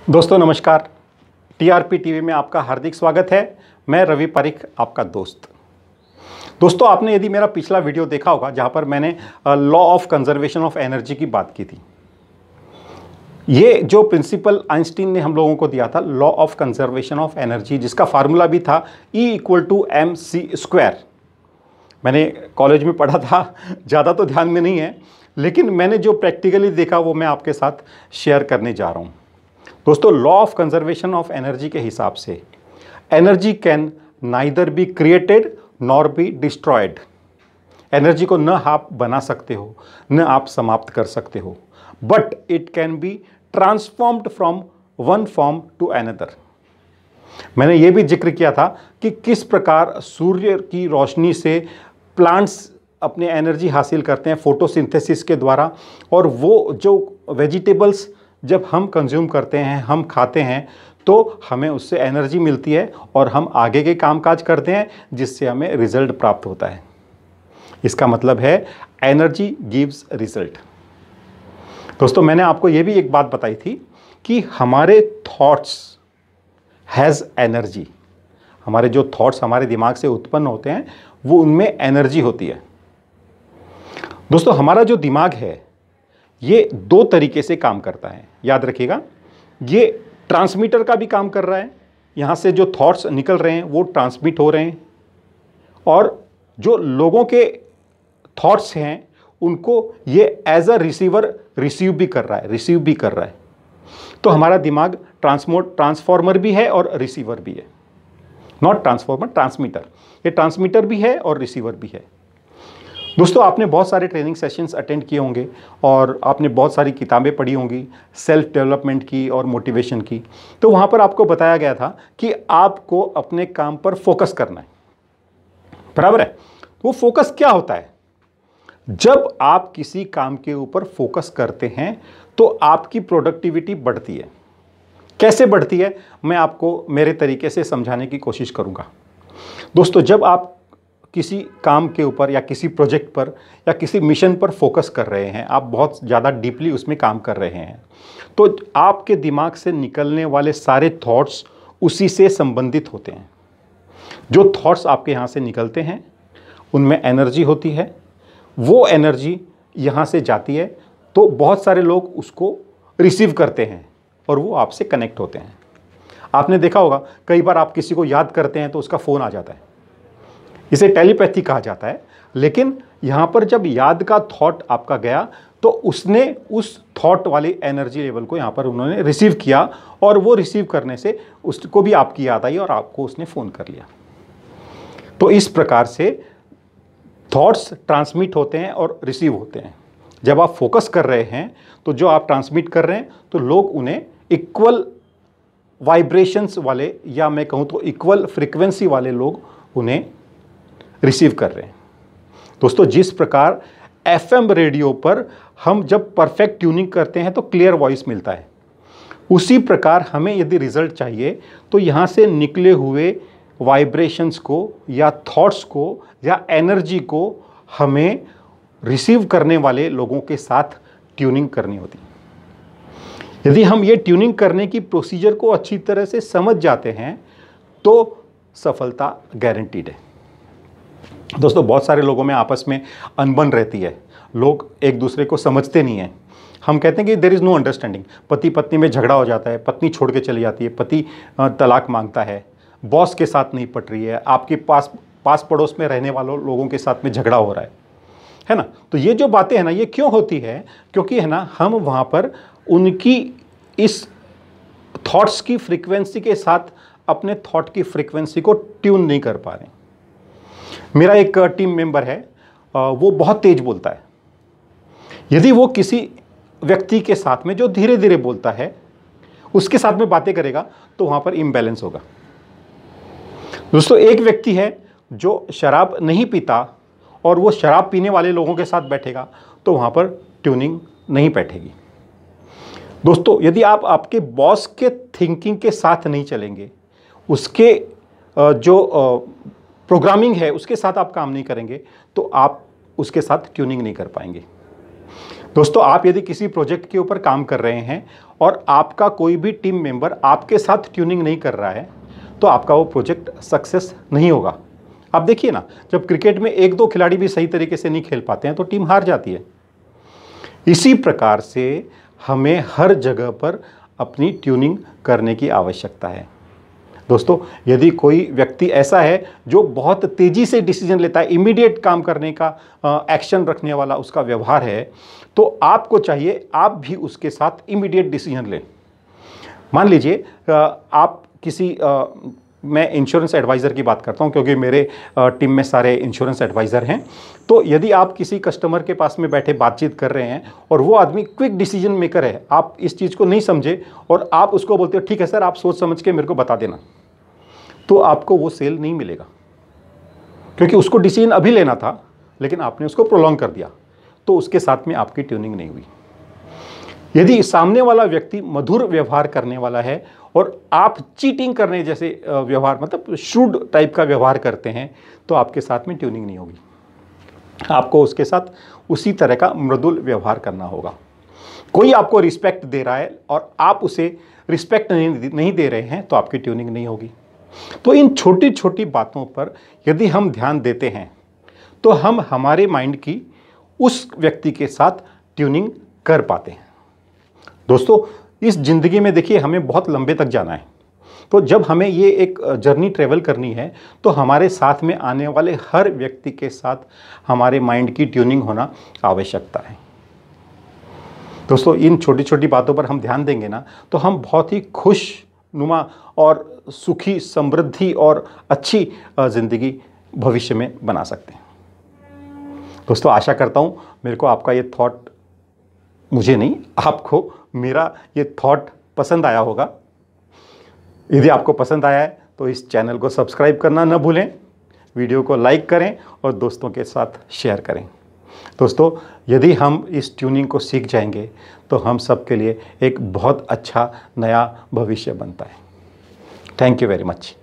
दोस्तों नमस्कार। TRP TV में आपका हार्दिक स्वागत है। मैं रवि पारिक, आपका दोस्त। दोस्तों, आपने यदि मेरा पिछला वीडियो देखा होगा जहां पर मैंने law of conservation of energy की बात की थी। ये जो प्रिंसिपल आइंस्टीन ने हम लोगों को दिया था, law of conservation of energy, जिसका फार्मूला भी था E = mc²। मैंने कॉलेज में पढ़ा था, ज़्यादा तो ध्यान में नहीं है, लेकिन मैंने जो प्रैक्टिकली देखा वो मैं आपके साथ शेयर करने जा रहा हूँ। दोस्तों, law of conservation of energy के हिसाब से energy can neither be created nor be destroyed. Energy को न आप बना सकते हो, न आप समाप्त कर सकते हो, but it can be transformed from one form to another. मैंने ये भी जिक्र किया था कि किस प्रकार सूर्य की रोशनी से प्लांट्स अपने एनर्जी हासिल करते हैं फोटोसिंथेसिस के द्वारा, और वो जो वेजिटेबल्स जब हम कंज्यूम करते हैं, हम खाते हैं, तो हमें उससे एनर्जी मिलती है और हम आगे के कामकाज करते हैं, जिससे हमें रिजल्ट प्राप्त होता है। इसका मतलब है एनर्जी गिव्स रिजल्ट। दोस्तों, मैंने आपको ये भी एक बात बताई थी कि हमारे थॉट्स हैज़ एनर्जी। हमारे जो थॉट्स हमारे दिमाग से उत्पन्न होते हैं वो उनमें एनर्जी होती है। दोस्तों, हमारा जो दिमाग है ये दो तरीके से काम करता है, याद रखिएगा। ये ट्रांसमीटर का भी काम कर रहा है, यहाँ से जो थॉट्स निकल रहे हैं वो ट्रांसमिट हो रहे हैं, और जो लोगों के थॉट्स हैं उनको ये एज अ रिसीवर रिसीव भी कर रहा है। तो हमारा दिमाग ट्रांसफॉर्मर भी है और रिसीवर भी है। Not transformer, transmitter. ये ट्रांसमीटर भी है और रिसीवर भी है। दोस्तों, आपने बहुत सारे ट्रेनिंग सेशंस अटेंड किए होंगे और आपने बहुत सारी किताबें पढ़ी होंगी सेल्फ डेवलपमेंट की और मोटिवेशन की। तो वहाँ पर आपको बताया गया था कि आपको अपने काम पर फोकस करना है, बराबर है। वो फोकस क्या होता है? जब आप किसी काम के ऊपर फोकस करते हैं तो आपकी प्रोडक्टिविटी बढ़ती है। कैसे बढ़ती है, मैं आपको मेरे तरीके से समझाने की कोशिश करूँगा। दोस्तों, जब आप किसी काम के ऊपर या किसी प्रोजेक्ट पर या किसी मिशन पर फोकस कर रहे हैं, आप बहुत ज़्यादा डीपली उसमें काम कर रहे हैं, तो आपके दिमाग से निकलने वाले सारे थॉट्स उसी से संबंधित होते हैं। जो थॉट्स आपके यहाँ से निकलते हैं उनमें एनर्जी होती है, वो एनर्जी यहाँ से जाती है, तो बहुत सारे लोग उसको रिसीव करते हैं और वो आपसे कनेक्ट होते हैं। आपने देखा होगा कई बार आप किसी को याद करते हैं तो उसका फ़ोन आ जाता है, इसे टेलीपैथी कहा जाता है। लेकिन यहाँ पर जब याद का थॉट आपका गया तो उसने उस थॉट वाली एनर्जी लेवल को यहाँ पर उन्होंने रिसीव किया, और वो रिसीव करने से उसको भी आपकी याद आई और आपको उसने फ़ोन कर लिया। तो इस प्रकार से थॉट्स ट्रांसमिट होते हैं और रिसीव होते हैं। जब आप फोकस कर रहे हैं तो जो आप ट्रांसमिट कर रहे हैं तो लोग उन्हें इक्वल वाइब्रेशंस वाले, या मैं कहूँ तो इक्वल फ्रीक्वेंसी वाले लोग उन्हें रिसीव कर रहे हैं। दोस्तों, जिस प्रकार एफएम रेडियो पर हम जब परफेक्ट ट्यूनिंग करते हैं तो क्लियर वॉइस मिलता है, उसी प्रकार हमें यदि रिजल्ट चाहिए तो यहाँ से निकले हुए वाइब्रेशंस को या थॉट्स को या एनर्जी को हमें रिसीव करने वाले लोगों के साथ ट्यूनिंग करनी होती है। यदि हम ये ट्यूनिंग करने की प्रोसीजर को अच्छी तरह से समझ जाते हैं तो सफलता गारंटीड है। दोस्तों, बहुत सारे लोगों में आपस में अनबन रहती है, लोग एक दूसरे को समझते नहीं हैं। हम कहते हैं कि देयर इज़ नो अंडरस्टैंडिंग। पति पत्नी में झगड़ा हो जाता है, पत्नी छोड़ के चली जाती है, पति तलाक मांगता है, बॉस के साथ नहीं पट रही है, आपके पास पड़ोस में रहने वालों लोगों के साथ में झगड़ा हो रहा है ना। तो ये जो बातें हैं ना, ये क्यों होती है? क्योंकि है ना, हम वहाँ पर उनकी इस थॉट्स की फ्रीक्वेंसी के साथ अपने थॉट की फ्रीक्वेंसी को ट्यून नहीं कर पा रहे। मेरा एक टीम मेंबर है, वो बहुत तेज बोलता है। यदि वो किसी व्यक्ति के साथ में जो धीरे धीरे बोलता है उसके साथ में बातें करेगा तो वहाँ पर इम्बैलेंस होगा। दोस्तों, एक व्यक्ति है जो शराब नहीं पीता और वो शराब पीने वाले लोगों के साथ बैठेगा तो वहाँ पर ट्यूनिंग नहीं बैठेगी। दोस्तों, यदि आप आपके बॉस के थिंकिंग के साथ नहीं चलेंगे, उसके जो प्रोग्रामिंग है उसके साथ आप काम नहीं करेंगे, तो आप उसके साथ ट्यूनिंग नहीं कर पाएंगे। दोस्तों, आप यदि किसी प्रोजेक्ट के ऊपर काम कर रहे हैं और आपका कोई भी टीम मेंबर आपके साथ ट्यूनिंग नहीं कर रहा है, तो आपका वो प्रोजेक्ट सक्सेस नहीं होगा। आप देखिए ना, जब क्रिकेट में एक दो खिलाड़ी भी सही तरीके से नहीं खेल पाते हैं तो टीम हार जाती है। इसी प्रकार से हमें हर जगह पर अपनी ट्यूनिंग करने की आवश्यकता है। दोस्तों, यदि कोई व्यक्ति ऐसा है जो बहुत तेज़ी से डिसीजन लेता है, इमीडिएट काम करने का एक्शन रखने वाला उसका व्यवहार है, तो आपको चाहिए आप भी उसके साथ इमीडिएट डिसीजन लें। मान लीजिए आप किसी मैं इंश्योरेंस एडवाइज़र की बात करता हूं, क्योंकि मेरे टीम में सारे इंश्योरेंस एडवाइज़र हैं। तो यदि आप किसी कस्टमर के पास में बैठे बातचीत कर रहे हैं और वो आदमी क्विक डिसीजन मेकर है, आप इस चीज़ को नहीं समझे और आप उसको बोलते हो ठीक है सर, आप सोच समझ के मेरे को बता देना, तो आपको वो सेल नहीं मिलेगा, क्योंकि उसको डिसीजन अभी लेना था लेकिन आपने उसको प्रोलॉन्ग कर दिया, तो उसके साथ में आपकी ट्यूनिंग नहीं हुई। यदि सामने वाला व्यक्ति मधुर व्यवहार करने वाला है और आप चीटिंग करने जैसे व्यवहार, मतलब श्रूड टाइप का व्यवहार करते हैं, तो आपके साथ में ट्यूनिंग नहीं होगी। आपको उसके साथ उसी तरह का मृदुल व्यवहार करना होगा। कोई आपको रिस्पेक्ट दे रहा है और आप उसे रिस्पेक्ट नहीं दे रहे हैं, तो आपकी ट्यूनिंग नहीं होगी। तो इन छोटी छोटी बातों पर यदि हम ध्यान देते हैं तो हम हमारे माइंड की उस व्यक्ति के साथ ट्यूनिंग कर पाते हैं। दोस्तों, इस ज़िंदगी में देखिए हमें बहुत लंबे तक जाना है, तो जब हमें ये एक जर्नी ट्रेवल करनी है तो हमारे साथ में आने वाले हर व्यक्ति के साथ हमारे माइंड की ट्यूनिंग होना आवश्यकता है। दोस्तों, इन छोटी छोटी बातों पर हम ध्यान देंगे ना, तो हम बहुत ही खुशनुमा और सुखी, समृद्धि और अच्छी ज़िंदगी भविष्य में बना सकते हैं। दोस्तों, आशा करता हूँ मेरे को आपका ये थॉट, मुझे नहीं, आपको मेरा ये थॉट पसंद आया होगा। यदि आपको पसंद आया है तो इस चैनल को सब्सक्राइब करना न भूलें, वीडियो को लाइक करें और दोस्तों के साथ शेयर करें। दोस्तों, यदि हम इस ट्यूनिंग को सीख जाएंगे तो हम सब के लिए एक बहुत अच्छा नया भविष्य बनता है। Thank you very much.